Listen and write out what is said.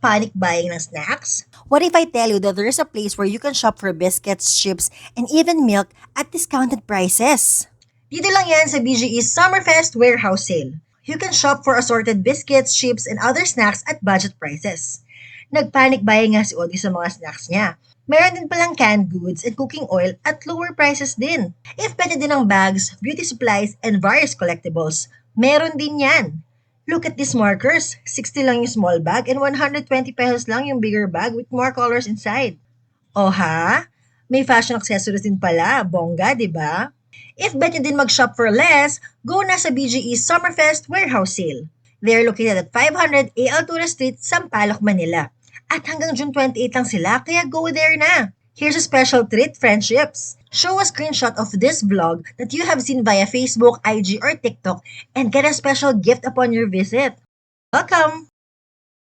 panic buying ng snacks? What if I tell you that there's a place where you can shop for biscuits, chips, and even milk at discounted prices? Dito lang yan sa BGE's Summerfest Warehouse Sale. You can shop for assorted biscuits, chips, and other snacks at budget prices. Nag-panic buying nga si Audie sa mga snacks niya. Meron din palang canned goods and cooking oil at lower prices din. If pwede din ang bags, beauty supplies, and various collectibles, meron din yan. Look at these markers. 60 lang yung small bag and 120 pesos lang yung bigger bag with more colors inside. O ha? May fashion accessories din pala. Bongga, di ba? If bet nyo din mag-shop for less, go na sa BGE's Summerfest Warehouse Sale. They're located at 500 A. Altura Street, Sampaloc, Manila. At hanggang June 28 lang sila, kaya go there na. Here's a special treat, friendships. Show a screenshot of this vlog that you have seen via Facebook, IG, or TikTok and get a special gift upon your visit. Welcome!